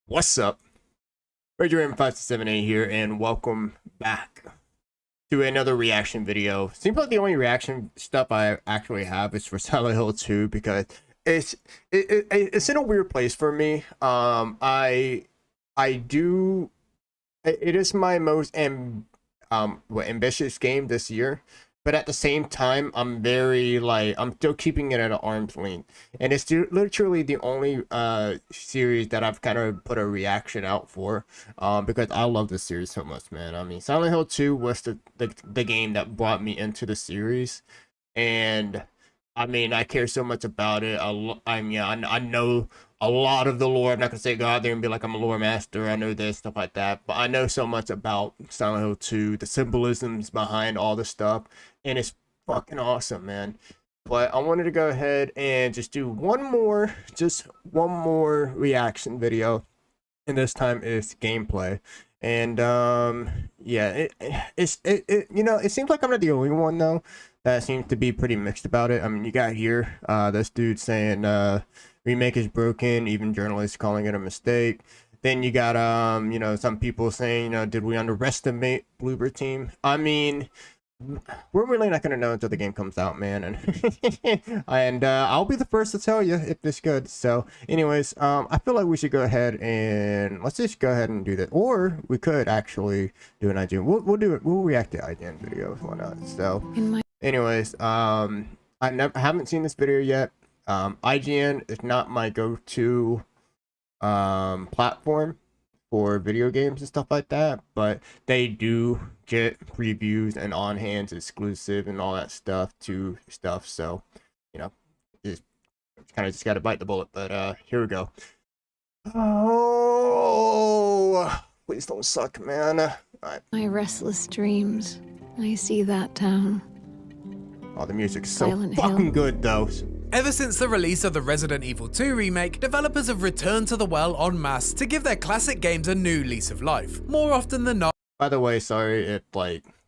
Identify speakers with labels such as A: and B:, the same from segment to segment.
A: What's up? RagerM578 here, and welcome back to another reaction video. Seems like the only reaction stuff I actually have is for Silent Hill 2 because it's in a weird place for me. I do it is my most ambitious game this year, but at the same time I'm very I'm still keeping it at an arm's length, and it's literally the only series that I've kind of put a reaction out for, because I love this series so much, man. I mean, Silent Hill 2 was the game that brought me into the series, and I mean, I care so much about it. I know a lot of the lore. I'm not gonna say go out there and be like I'm a lore master. I know this stuff like that, but I know so much about Silent Hill 2, the symbolisms behind all the stuff, and it's fucking awesome, man. But I wanted to go ahead and just do just one more reaction video, and this time it's gameplay. And yeah, it seems like I'm not the only one though that seems to be pretty mixed about it. I mean, you got here this dude saying Remake is broken, even journalists calling it a mistake. Then you got some people saying, did we underestimate Bloober team? I mean, we're really not gonna know until the game comes out, man, and I'll be the first to tell you if it's good. So anyways, I feel like we should go ahead and let's just go ahead and do that, or we could actually do an IGN. We'll do it. We'll react to IGN videos, why not? So anyways, I haven't seen this video yet. IGN is not my go-to platform for video games and stuff like that, but they do get reviews and on hands exclusive and all that stuff, so just kind of just gotta bite the bullet. But here we go. Oh, please don't suck, man. All right.
B: My restless dreams. I see that town.
A: Oh, the music's so
B: Silent
A: fucking
B: Hill.
A: good though.
C: Ever since the release of the Resident Evil 2 remake, developers have returned to the well en masse to give their classic games a new lease of life. More often than not,
A: By the way, sorry if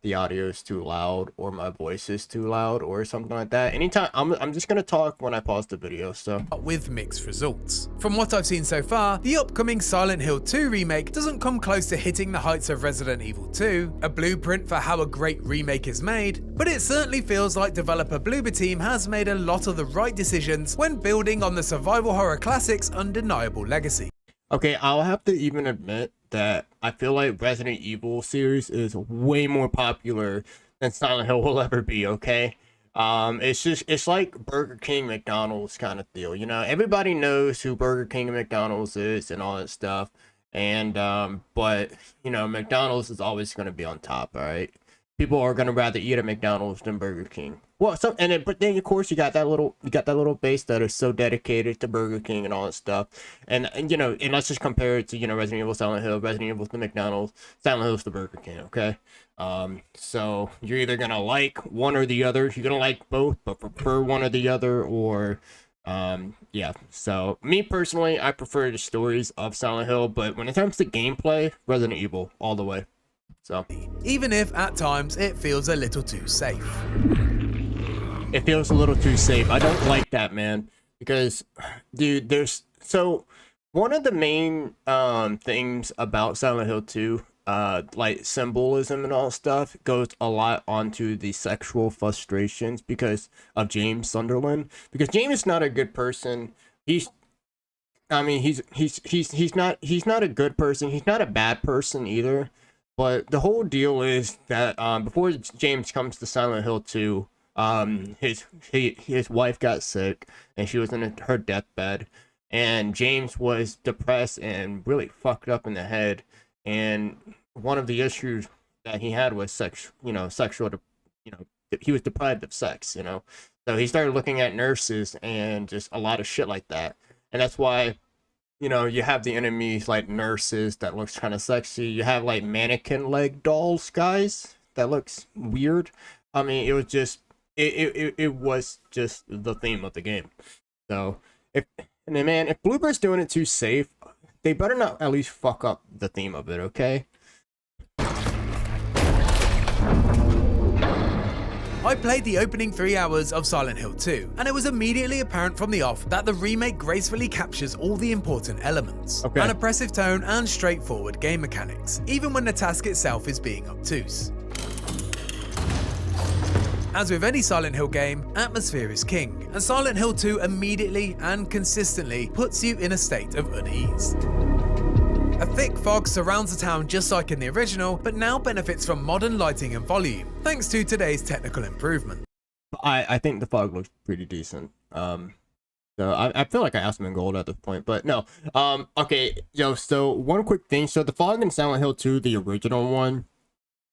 A: the audio is too loud or my voice is too loud or something like that. Anytime, I'm just gonna talk when I pause the video, so.
C: with mixed results. From what I've seen so far, the upcoming Silent Hill 2 remake doesn't come close to hitting the heights of Resident Evil 2, a blueprint for how a great remake is made, but it certainly feels like developer Bloober Team has made a lot of the right decisions when building on the survival horror classic's undeniable legacy.
A: Okay, I'll have to even admit that I feel like Resident Evil series is way more popular than Silent Hill will ever be, okay? It's like Burger King, McDonald's kind of deal, everybody knows who Burger King and McDonald's is and all that stuff, and but McDonald's is always going to be on top, all right? People are gonna rather eat at McDonald's than Burger King. Well, but then of course you got that little base that is so dedicated to Burger King and all that stuff, and let's just compare it to Resident Evil, Silent Hill, Resident Evil to McDonald's, Silent Hill's to Burger King, okay? So you're either gonna like one or the other. You're gonna like both, but prefer one or the other, or yeah. So me personally, I prefer the stories of Silent Hill, but when it comes to gameplay, Resident Evil all the way. So,
C: Even if at times it feels a little too safe.
A: it feels a little too safe. I don't like that, man, because dude, one of the main things about Silent Hill 2, like symbolism and all stuff, goes a lot onto the sexual frustrations because of James Sunderland, because James is not a good person. He's not a good person. He's not a bad person either. But the whole deal is that before James comes to Silent Hill 2, his wife got sick and she was in her deathbed, and James was depressed and really fucked up in the head. And one of the issues that he had was sexual. He was deprived of sex. So he started looking at nurses and just a lot of shit like that, and that's why. You have the enemies like nurses that looks kind of sexy. You have like mannequin leg dolls guys that looks weird. I mean, it was just it was just the theme of the game. So if Bloober's doing it too safe, they better not at least fuck up the theme of it, okay?
C: I played the opening 3 hours of Silent Hill 2, and it was immediately apparent from the off that the remake gracefully captures all the important elements.
A: Okay.
C: An oppressive tone and straightforward game mechanics, even when the task itself is being obtuse. As with any Silent Hill game, atmosphere is king, and Silent Hill 2 immediately and consistently puts you in a state of unease. A thick fog surrounds the town just like in the original, but now benefits from modern lighting and volume, thanks to today's technical improvement.
A: I think the fog looks pretty decent. So I feel like I asked him in gold at this point, but no. Okay, yo, so one quick thing. So the fog in Silent Hill 2, the original one,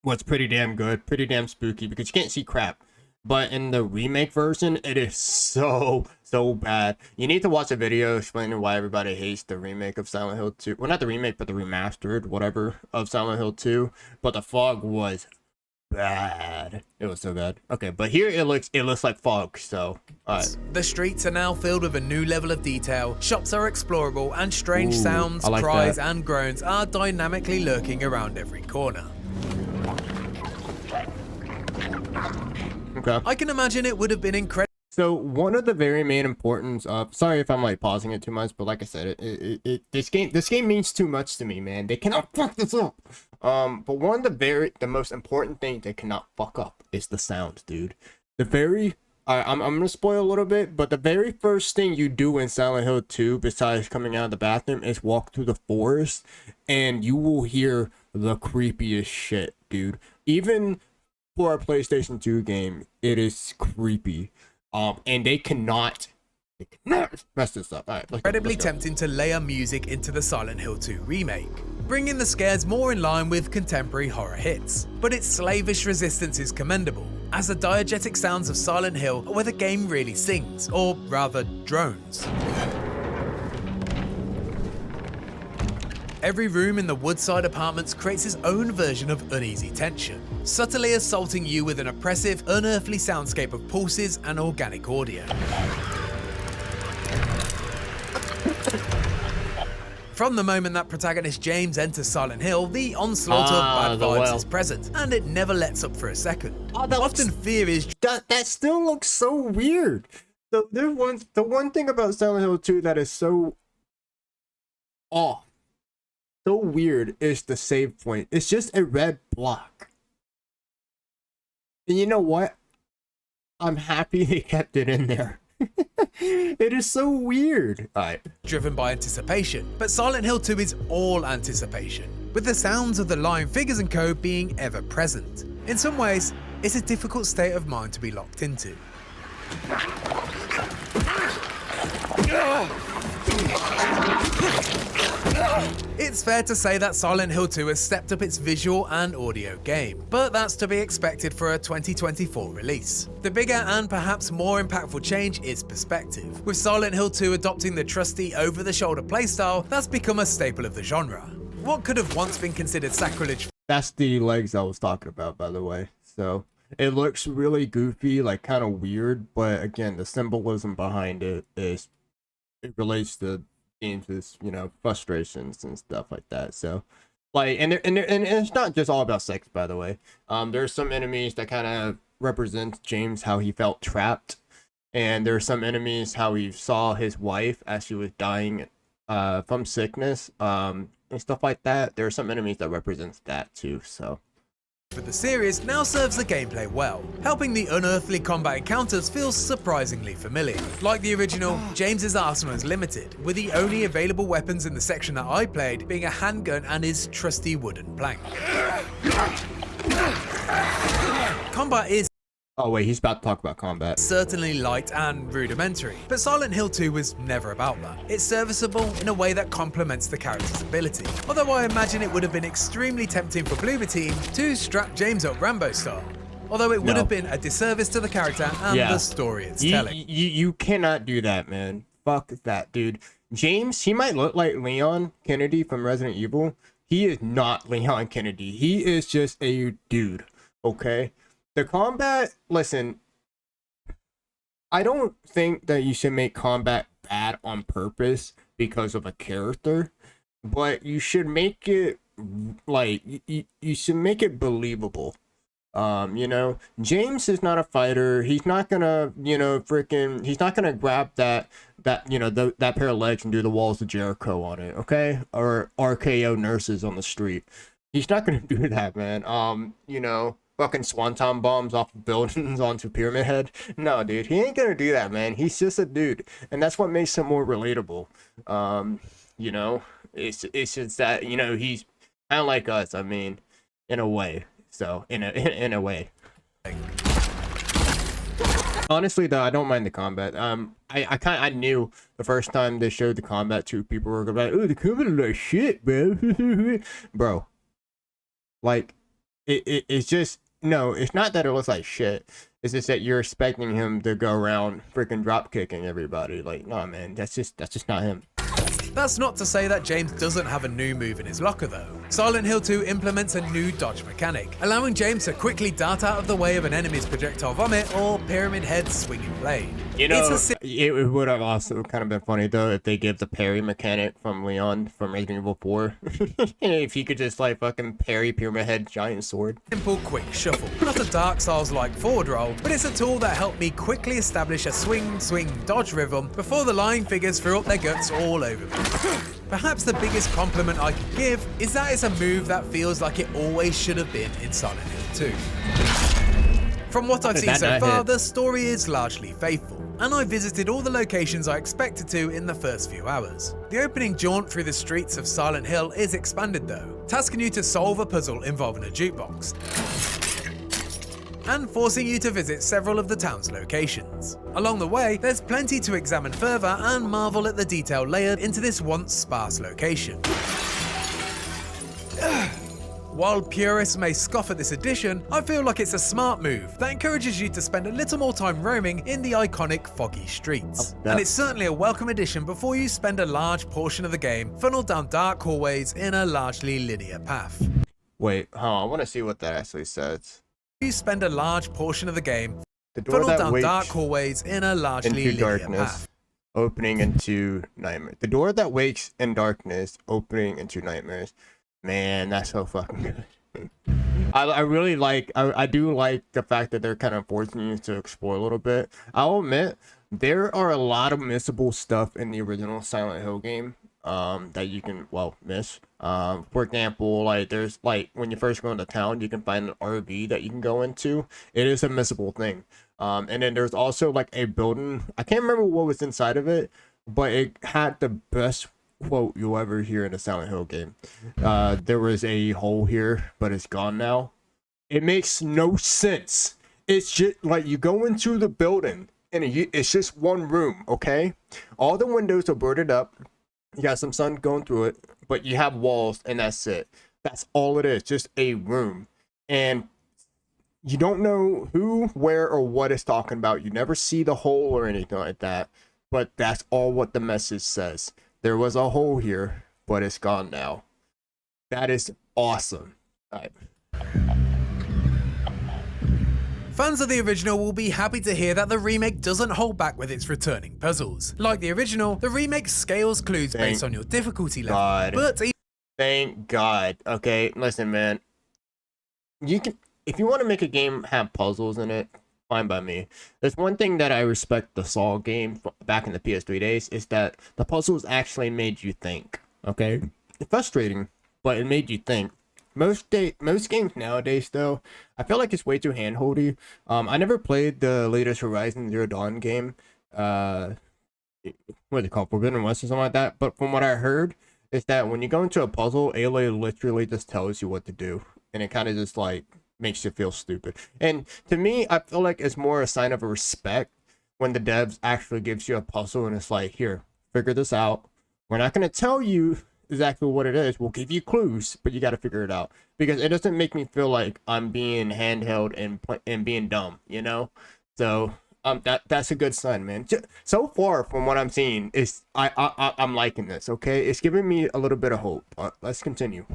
A: was pretty damn good, pretty damn spooky because you can't see crap. But in the remake version, it is so bad. You need to watch a video explaining why everybody hates the remake of Silent Hill 2. Well, not the remake, but the remastered, whatever, of Silent Hill 2. But the fog was bad. It was so bad. Okay, but here it looks like fog, so alright.
C: The streets are now filled with a new level of detail, shops are explorable, and strange
A: Ooh,
C: sounds,
A: I like
C: cries,
A: that.
C: and groans are dynamically lurking around every corner.
A: Okay.
C: I can imagine it would have been incredible.
A: So one of the very main importance of, sorry if I'm like pausing it too much, but like I said, this game means too much to me, man. They cannot fuck this up. But one of the most important things they cannot fuck up is the sound, dude. I'm gonna spoil a little bit, but the very first thing you do in Silent Hill 2, besides coming out of the bathroom, is walk through the forest, and you will hear the creepiest shit, dude. Even for a PlayStation 2 game, it is creepy. And they cannot mess this up. All right,
C: Incredibly tempting to layer music into the Silent Hill 2 remake, bringing the scares more in line with contemporary horror hits. But its slavish resistance is commendable, as the diegetic sounds of Silent Hill are where the game really sings, or rather drones. Every room in the Woodside apartments creates its own version of uneasy tension, subtly assaulting you with an oppressive, unearthly soundscape of pulses and organic audio. From the moment that protagonist James enters Silent Hill, the onslaught of bad vibes is present, and it never lets up for a second. Often fear is...
A: That still looks so weird. So the one thing about Silent Hill 2 that is so off, so weird, is the save point. It's just a red block. And you know what? I'm happy they kept it in there. It is so weird. Alright.
C: Driven by anticipation, but Silent Hill 2 is all anticipation, with the sounds of the lying figures and code being ever present. In some ways, it's a difficult state of mind to be locked into. It's fair to say that Silent Hill 2 has stepped up its visual and audio game, but that's to be expected for a 2024 release. The bigger and perhaps more impactful change is perspective, with Silent Hill 2 adopting the trusty over-the-shoulder playstyle that's become a staple of the genre. What could have once been considered sacrilege.
A: That's the legs I was talking about, by the way. So it looks really goofy, like kind of weird, but again, the symbolism behind it relates to James's, frustrations and stuff like that. So like, and it's not just all about sex, by the way. There's some enemies that kind of represent James, how he felt trapped, and there's some enemies how he saw his wife as she was dying from sickness, and stuff like that. There are some enemies that represents that too. So
C: for the series now serves the gameplay well, helping the unearthly combat encounters feel surprisingly familiar. Like the original, James's arsenal is limited, with the only available weapons in the section that I played being a handgun and his trusty wooden plank. Combat is...
A: oh wait, he's about to talk about combat.
C: Certainly light and rudimentary, but Silent Hill 2 was never about that. It's serviceable in a way that complements the character's ability, although I imagine it would have been extremely tempting for Bloober Team to strap James up Rambo style. Although it would have been a disservice to the character and the story it's telling.
A: You cannot do that, man. Fuck that, dude. James, he might look like Leon Kennedy from Resident Evil. He is not Leon Kennedy. He is just a dude, okay? The combat, listen, I don't think that you should make combat bad on purpose because of a character, but you should make it, like, you should make it believable. You know, James is not a fighter. He's not gonna, you know, he's not gonna grab that that pair of legs and do the walls of Jericho on it, okay? Or RKO nurses on the street. He's not gonna do that, man. You know, fucking swanton bombs off of buildings onto Pyramid Head. No, dude, he ain't gonna do that, man. He's just a dude, and that's what makes him more relatable. You know, it's just that, you know, he's kind of like us. I mean, in a way. So in a way. Honestly though, I don't mind the combat. I knew the first time they showed the combat to people were like, oh, the combat is like shit, bro. Bro, like it's just, no, it's not that it looks like shit. It's just that you're expecting him to go around freaking drop kicking everybody. Like, no, man, that's just not him.
C: That's not to say that James doesn't have a new move in his locker though. Silent Hill 2 implements a new dodge mechanic, allowing James to quickly dart out of the way of an enemy's projectile vomit or Pyramid Head swinging blade.
A: You know, it would have also kind of been funny though if they give the parry mechanic from Leon from Resident Evil 4. If he could just like fucking parry Pyramid Head giant sword.
C: Simple quick shuffle. Not a Dark Souls like forward roll, but it's a tool that helped me quickly establish a swing dodge rhythm before the lying figures threw up their guts all over me. Perhaps the biggest compliment I could give is that it's a move that feels like it always should have been in Silent Hill 2. From what I've seen so far, the story is largely faithful, and I visited all the locations I expected to in the first few hours. The opening jaunt through the streets of Silent Hill is expanded though, tasking you to solve a puzzle involving a jukebox, and forcing you to visit several of the town's locations. Along the way, there's plenty to examine further and marvel at the detail layered into this once sparse location. While purists may scoff at this addition, I feel like it's a smart move that encourages you to spend a little more time roaming in the iconic foggy streets. And it's certainly a welcome addition before you spend a large portion of the game funneled down dark hallways in a largely linear path.
A: Wait, I want to see what that actually says.
C: You spend a large portion of the game
A: funneled
C: down dark hallways in a largely linear path.
A: Opening into nightmares. The door that wakes in darkness, opening into nightmares. Man, that's so fucking good. I really like, I do like the fact that they're kind of forcing you to explore a little bit. I'll admit, there are a lot of missable stuff in the original Silent Hill game that you can, well, miss. For example, like there's like when you first go into town, you can find an RV that you can go into. It is a missable thing. And then there's also like a building. I can't remember what was inside of it, but it had the best quote you'll ever hear in a Silent Hill game. There was a hole here, but it's gone now. It makes no sense. It's just like you go into the building and it's just one room, okay? All the windows are boarded up. You got some sun going through it, but you have walls and that's it. That's all it is, just a room. And you don't know who, where, or what it's talking about. You never see the hole or anything like that, but that's all what the message says. There was a hole here, but it's gone now. That is awesome. All right.
C: Fans of the original will be happy to hear that the remake doesn't hold back with its returning puzzles. Like the original, the remake scales clues based on your difficulty level. But
A: thank God. Okay, listen, man. You can, if you want to make a game have puzzles in it, fine by me. There's one thing that I respect the Saw game back in the PS3 days is that the puzzles actually made you think. Okay, it's frustrating, but it made you think. Most games nowadays, though, I feel like it's way too handholdy. I never played the latest Horizon Zero Dawn game. What is it called? Forbidden West or something like that. But from what I heard, is that when you go into a puzzle, Aloy literally just tells you what to do, and it kind of just like makes you feel stupid. And to me, I feel like it's more a sign of respect when the devs actually gives you a puzzle and it's like, here, figure this out. We're not going to tell you exactly what it is. We'll give you clues, but you got to figure it out, because it doesn't make me feel like I'm being handheld and being dumb, you know? So that's a good sign, man. So far from what I'm seeing is I'm liking this. Okay, it's giving me a little bit of hope. Let's continue.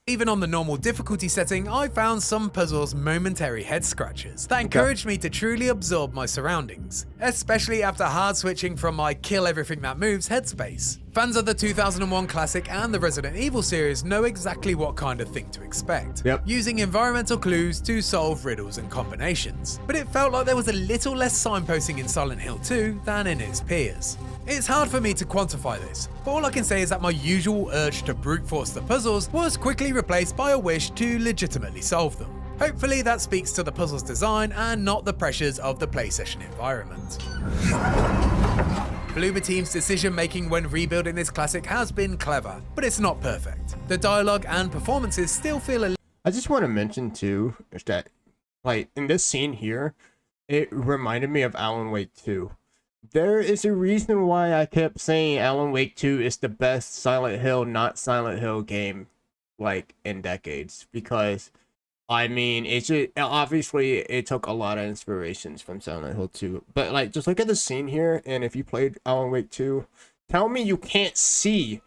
C: Even on the normal difficulty setting, I found some puzzles momentary head scratches that encouraged me to truly absorb my surroundings, especially after hard switching from my kill everything that moves headspace. Fans of the 2001 classic and the Resident Evil series know exactly what kind of thing to expect, using environmental clues to solve riddles and combinations. But it felt like there was a little less signposting in Silent Hill 2 than in its peers. It's hard for me to quantify this, but all I can say is that my usual urge to brute force the puzzles was quickly replaced by a wish to legitimately solve them. Hopefully that speaks to the puzzle's design and not the pressures of the PlayStation environment. Bloober Team's decision making when rebuilding this classic has been clever, but it's not perfect. The dialogue and performances still feel a
A: I just want to mention too, is that like in this scene here, it reminded me of Alan Wake 2. There is a reason why I kept saying Alan Wake 2 is the best Silent Hill, not Silent Hill game like in decades, because I mean, it's just, obviously it took a lot of inspirations from Silent Hill 2, but like just look at the scene here, and if you played Alan Wake 2, tell me you can't see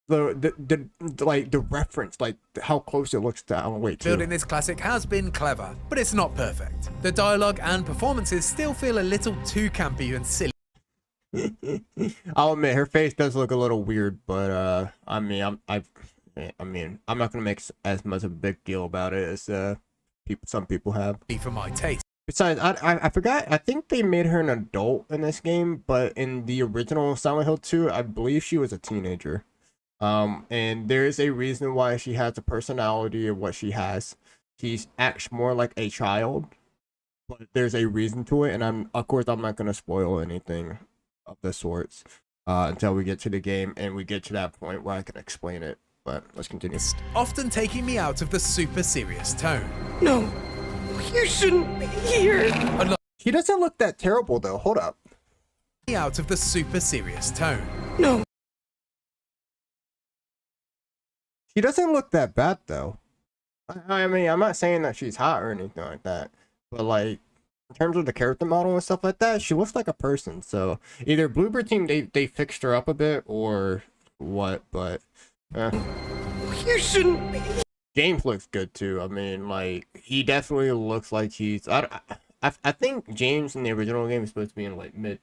A: the like the reference, like how close it looks to Alan Wake 2.
C: Building this classic has been clever, but it's not perfect. The dialogue and performances still feel a little too campy and silly.
A: I'll admit her face does look a little weird, but I mean, I'm not gonna make as much of a big deal about it as some people have.
C: For my taste.
A: Besides, I forgot. I think they made her an adult in this game, but in the original Silent Hill 2, I believe she was a teenager. And there is a reason why she has the personality of what she has. She acts more like a child, but there's a reason to it, and of course I'm not gonna spoil anything of the sorts until we get to the game and we get to that point where I can explain it. But let's continue.
C: Often taking me out of the super serious tone.
D: No, you shouldn't be here.
A: She doesn't look that terrible though. Hold up.
C: Out of the super serious tone.
D: No.
A: She doesn't look that bad though. I mean, I'm not saying that she's hot or anything like that, but like in terms of the character model and stuff like that, she looks like a person. So either Bloober Team they fixed her up a bit or what, but
D: you shouldn't be.
A: James looks good too. I mean, like he definitely looks like he's. I think James in the original game is supposed to be in like mid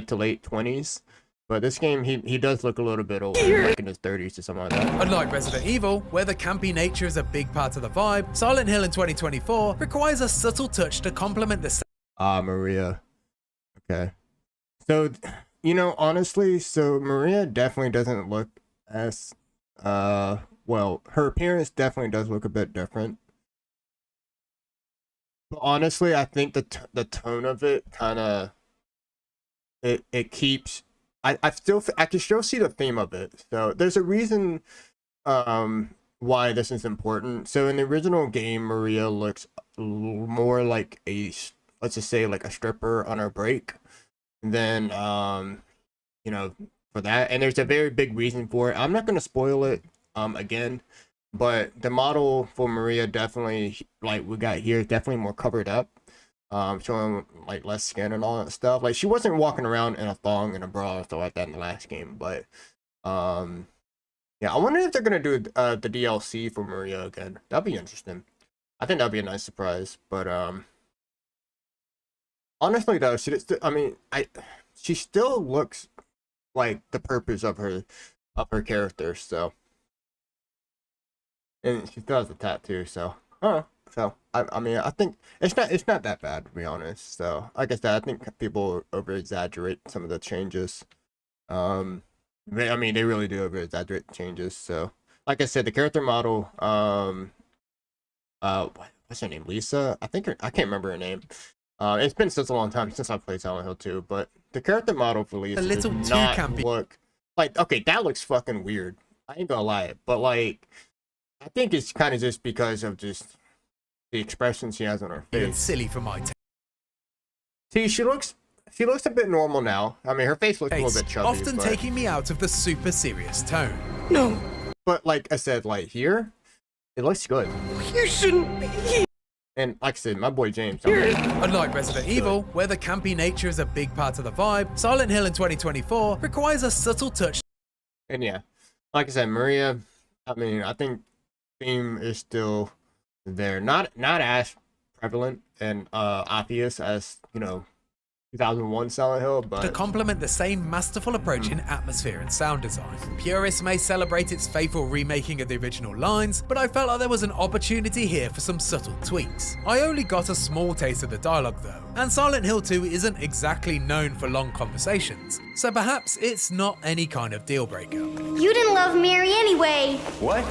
A: to late 20s. But this game, he does look a little bit older, like in his 30s or something like that.
C: Unlike Resident Evil, where the campy nature is a big part of the vibe, Silent Hill in 2024 requires a subtle touch to complement the
A: Maria. Okay. So, you know, honestly, so Maria definitely doesn't look as, well, her appearance definitely does look a bit different. But honestly, I think the tone of it kind of, it keeps... I can still see the theme of it. So there's a reason why this is important. So in the original game, Maria looks more like let's just say like a stripper on her break. And then you know, for that, and there's a very big reason for it. I'm not gonna spoil it again, but the model for Maria definitely, like we got here, is definitely more covered up. Showing like less skin and all that stuff. Like she wasn't walking around in a thong and a bra and stuff like that in the last game, but yeah, I wonder if they're gonna do the DLC for Maria again. That'd be interesting. I think that'd be a nice surprise. But honestly though, she still looks like the purpose of her character. So, and she still has a tattoo. So, So I mean, I think it's not that bad, to be honest. So like I said, I think people over exaggerate some of the changes. I mean, they really do over exaggerate changes. So like I said, the character model, what's her name? Lisa? I can't remember her name. It's been such a long time since I played Silent Hill 2, but the character model for Lisa does not look like, okay, that looks fucking weird. I ain't gonna lie, but like, I think it's kind of just because of just the expression she has on her face.
C: It's silly for my
A: See, she looks a bit normal now. I mean, her face looks a little bit chubby.
C: Often taking me out of the super serious tone.
D: No.
A: But like I said, like here, it looks good.
D: You shouldn't be.
A: And like I said, my boy James.
C: Unlike Resident Evil, where the campy nature is a big part of the vibe, Silent Hill in 2024 requires a subtle touch.
A: And yeah, like I said, Maria, I mean, I think theme is still there. Not as prevalent and obvious as, you know, 2001 Silent Hill,
C: to
A: but
C: complement the same masterful approach in atmosphere and sound design. Purists may celebrate its faithful remaking of the original lines, but I felt like there was an opportunity here for some subtle tweaks. I only got a small taste of the dialogue though, and Silent Hill 2 isn't exactly known for long conversations, so perhaps it's not any kind of deal breaker.
E: You didn't love Mary anyway.
F: What?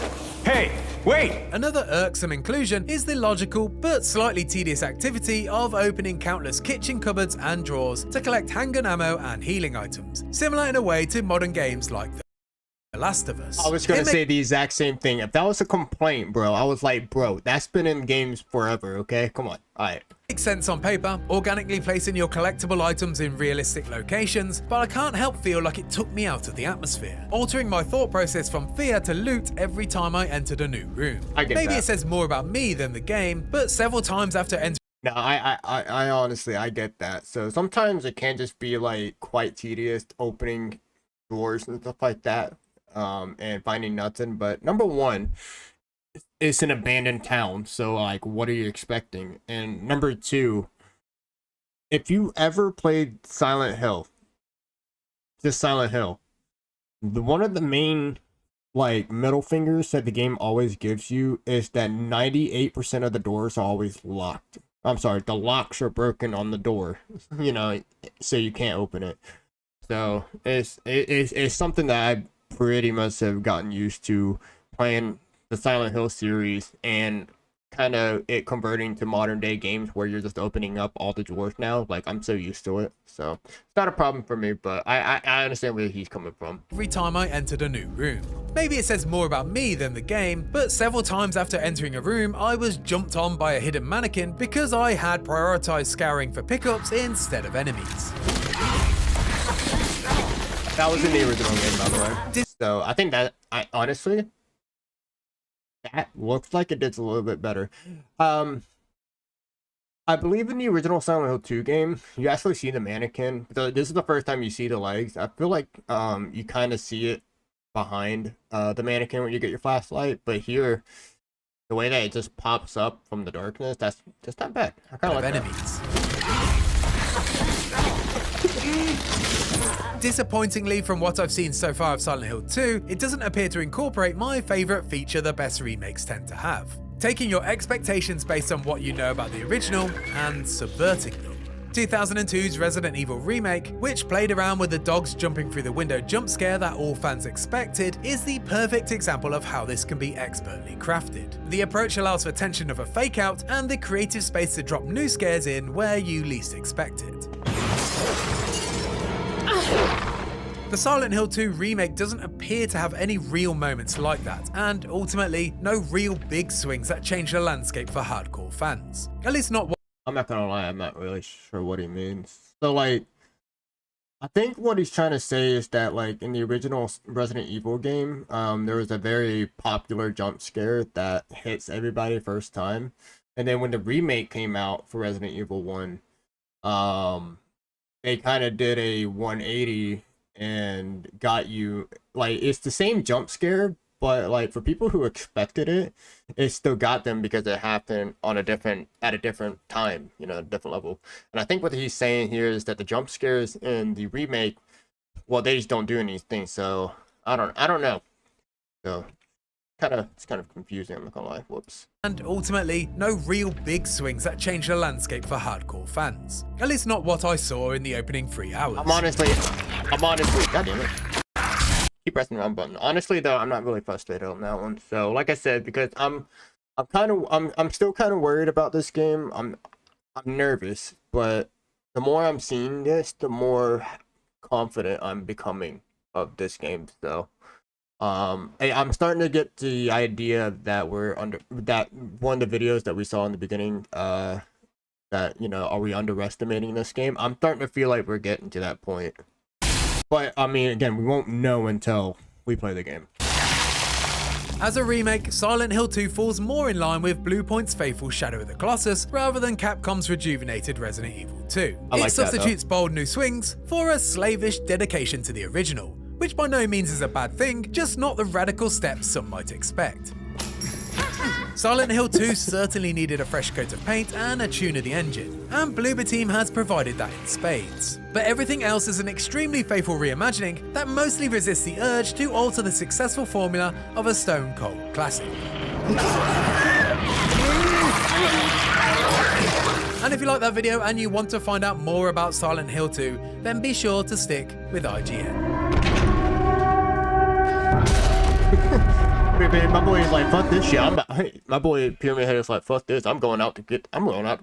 F: Hey, wait!
C: Another irksome inclusion is the logical but slightly tedious activity of opening countless kitchen cupboards and drawers to collect handgun ammo and healing items, similar in a way to modern games like The Last of Us.
A: I was gonna say the exact same thing. If that was a complaint, bro, I was like, bro, that's been in games forever, okay? Come on, alright.
C: Makes sense on paper, organically placing your collectible items in realistic locations, but I can't help feel like it took me out of the atmosphere, altering my thought process from fear to loot every time I entered a new room. Maybe
A: that.
C: it says more about me than the game, but several times after entering
A: No, I honestly, I get that. So sometimes it can just be like quite tedious opening doors and stuff like that, and finding nothing. But number one, it's an abandoned town, so like, what are you expecting? And number two, if you ever played Silent Hill, just Silent Hill, one of the main like middle fingers that the game always gives you is that 98% of the doors are always locked. I'm sorry, the locks are broken on the door, you know, so you can't open it. So it's something that I pretty much have gotten used to playing the Silent Hill series, and kind of it converting to modern day games where you're just opening up all the drawers now. Like, I'm so used to it, so it's not a problem for me, but I understand where he's coming from.
C: every time I entered a new room. Maybe it says more about me than the game, but several times after entering a room, I was jumped on by a hidden mannequin because I had prioritized scouring for pickups instead of enemies.
A: That was in the original game, by the way. So I think that, honestly, that looks like it did a little bit better. I believe in the original Silent Hill 2 game, you actually see the mannequin. This is the first time you see the legs. I feel like you kind of see it behind the mannequin when you get your flashlight, but here, the way that it just pops up from the darkness, that's just not bad. I kind of like
C: enemies. Disappointingly, from what I've seen so far of Silent Hill 2, it doesn't appear to incorporate my favourite feature the best remakes tend to have: taking your expectations based on what you know about the original and subverting them. 2002's Resident Evil Remake, which played around with the dogs jumping through the window jump scare that all fans expected, is the perfect example of how this can be expertly crafted. The approach allows for tension of a fake out and the creative space to drop new scares in where you least expect it. The Silent Hill 2 remake doesn't appear to have any real moments like that, and ultimately, no real big swings that change the landscape for hardcore fans. At least not what
A: I'm not gonna lie, I'm not really sure what he means. So like, I think what he's trying to say is that like in the original Resident Evil game, there was a very popular jump scare that hits everybody first time. And then when the remake came out for Resident Evil 1, they kind of did a 180 and got you, like, it's the same jump scare, but like for people who expected it, it still got them because it happened on at a different time, you know, a different level. And I think what he's saying here is that the jump scares in the remake, well, they just don't do anything. So I don't know. So it's kind of confusing, I'm not gonna lie. Whoops.
C: And ultimately, no real big swings that change the landscape for hardcore fans. At least not what I saw in the opening 3 hours.
A: I'm honestly, god damn it. Keep pressing the wrong button. Honestly though, I'm not really frustrated on that one. So like I said, because I'm still kind of worried about this game. I'm nervous, but the more I'm seeing this, the more confident I'm becoming of this game. So I'm starting to get the idea that that one of the videos that we saw in the beginning, that, you know, are we underestimating this game? I'm starting to feel like we're getting to that point. But I mean, again, we won't know until we play the game.
C: As a remake, Silent Hill 2 falls more in line with Bluepoint's faithful Shadow of the Colossus rather than Capcom's rejuvenated Resident Evil 2. It substitutes bold new swings for a slavish dedication to the original, which by no means is a bad thing, just not the radical steps some might expect. Silent Hill 2 certainly needed a fresh coat of paint and a tune of the engine, and Bloober Team has provided that in spades. But everything else is an extremely faithful reimagining that mostly resists the urge to alter the successful formula of a stone cold classic. And if you like that video and you want to find out more about Silent Hill 2, then be sure to stick with IGN.
A: My boy is like, fuck this shit. My boy Pyramid Head is like, fuck this. I'm going out to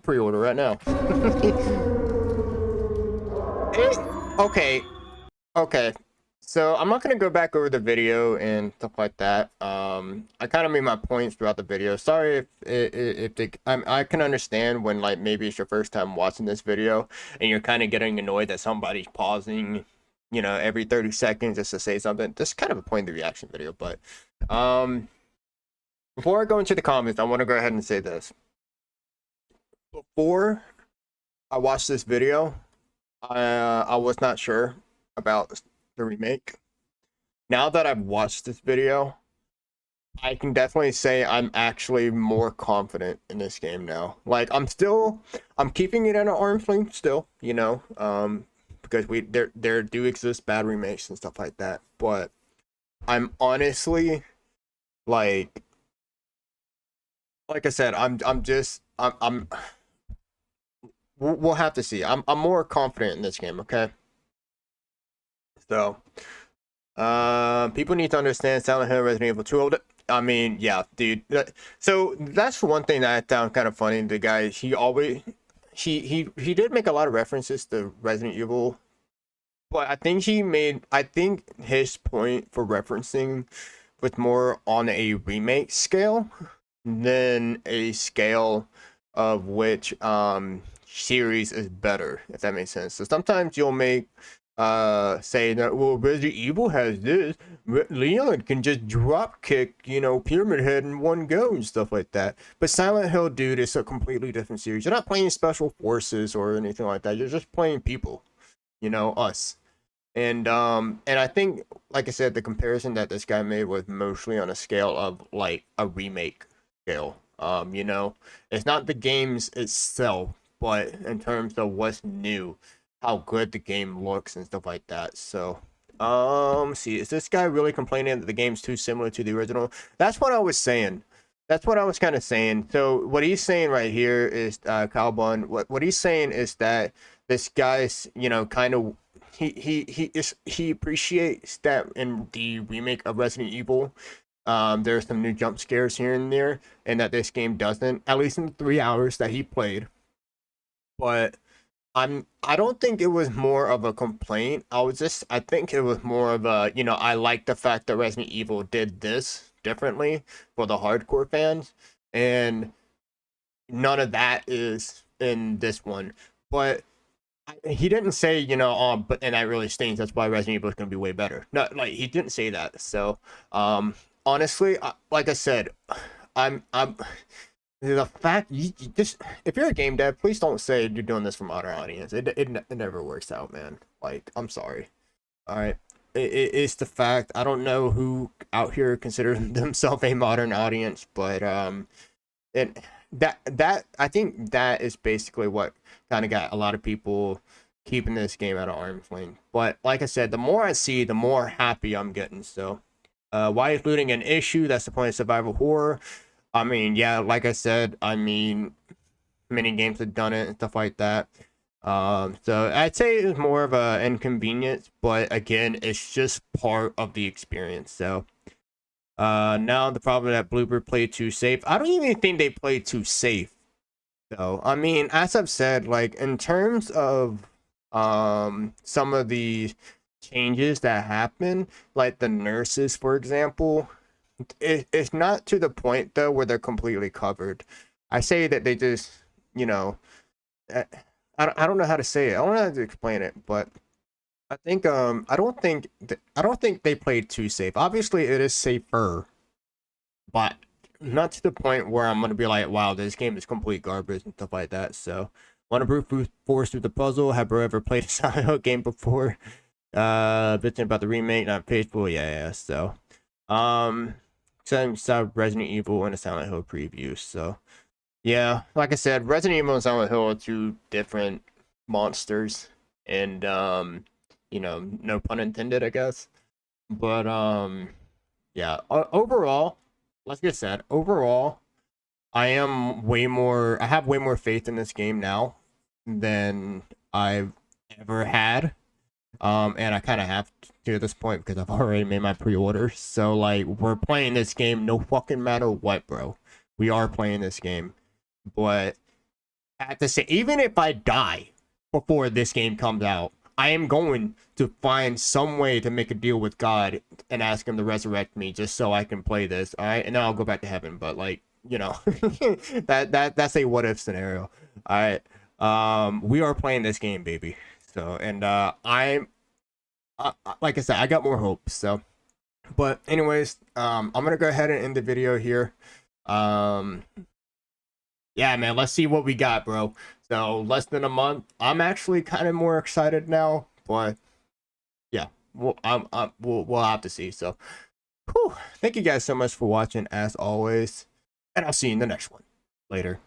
A: pre-order right now. Okay. So I'm not gonna go back over the video and stuff like that. I kind of made my points throughout the video. Sorry I can understand when like maybe it's your first time watching this video and you're kind of getting annoyed that somebody's pausing, you know, every 30 seconds just to say something. This is kind of a point of the reaction video, but before I go into the comments, I want to go ahead and say this. Before I watched this video, I was not sure about the remake. Now that I've watched this video, I can definitely say I'm actually more confident in this game now. Like I'm keeping it at an arm's length still, you know, because there do exist bad remakes and stuff like that. But I'm honestly like I said, we'll have to see. I'm more confident in this game, okay? So, people need to understand Silent Hill, Resident Evil 2. I mean, yeah, dude. So that's one thing that I found kind of funny. The guy, he did make a lot of references to Resident Evil, but I think his point for referencing was more on a remake scale than a scale of which series is better, if that makes sense. So sometimes you'll make say that, well, Resident Evil has this, Leon can just drop kick, you know, Pyramid Head in one go and stuff like that. But Silent Hill, dude, is a completely different series. You're not playing special forces or anything like that. You're just playing people, you know, us. And I think, like I said, the comparison that this guy made was mostly on a scale of like a remake scale. You know, it's not the games itself, but in terms of what's new, how good the game looks and stuff like that. So see, is this guy really complaining that the game's too similar to the original? That's what I was saying. That's what I was kind of saying. So what he's saying right here is Calbon, what he's saying is that this guy's, you know, kind of he appreciates that in the remake of Resident Evil there's some new jump scares here and there, and that this game doesn't, at least in the 3 hours that he played. But I don't think it was more of a complaint. I think it was more of a, you know, I like the fact that Resident Evil did this differently for the hardcore fans, and none of that is in this one. But he didn't say, you know, but and that really stings. That's why Resident Evil is going to be way better. No, like he didn't say that. So, honestly, like I said, I'm the fact you just, if you're a game dev, please don't say you're doing this for modern audience. It never works out, man. Like, I'm sorry. All right, it's the fact. I don't know who out here considers themselves a modern audience, but that I think that is basically what kind of got a lot of people keeping this game at an arm's length. But like I said, the more I see, the more happy I'm getting. So why is looting an issue? That's the point of survival horror. I mean, yeah, like I said, I mean, many games have done it and stuff like that. So I'd say it's more of an inconvenience, but again, it's just part of the experience. So now the problem that Bloober played too safe. I don't even think they played too safe. So I mean, as I've said, like in terms of some of the changes that happen, like the nurses, for example, it's not to the point though where they're completely covered. I say that they just, you know, I don't know how to say it. I don't know how to explain it, but I think I don't think they played too safe. Obviously, it is safer, but not to the point where I'm gonna be like, wow, this game is complete garbage and stuff like that. So, want to brute force through the puzzle? Have you ever played a Silent Hill game before? Bitching about the remake, not faithful. Yeah. So, since Resident Evil and the Silent Hill previews. So yeah, like I said, Resident Evil and Silent Hill are two different monsters, and you know, no pun intended, I guess. But yeah, overall, like I said, overall, I have way more faith in this game now than I've ever had. And I kind of have to at this point because I've already made my pre-order. So like, we're playing this game no fucking matter what, bro. We are playing this game, but at the same, even if I die before this game comes out, I am going to find some way to make a deal with God and ask him to resurrect me just so I can play this. All right, and then I'll go back to heaven. But like, you know, that's a what if scenario. All right, we are playing this game, baby. So, and I'm like I said, I got more hope. So, but anyways, I'm gonna go ahead and end the video here. Yeah, man, let's see what we got, bro. So less than a month. I'm actually kind of more excited now, but yeah, we'll have to see. So, whew, thank you guys so much for watching as always, and I'll see you in the next one. Later.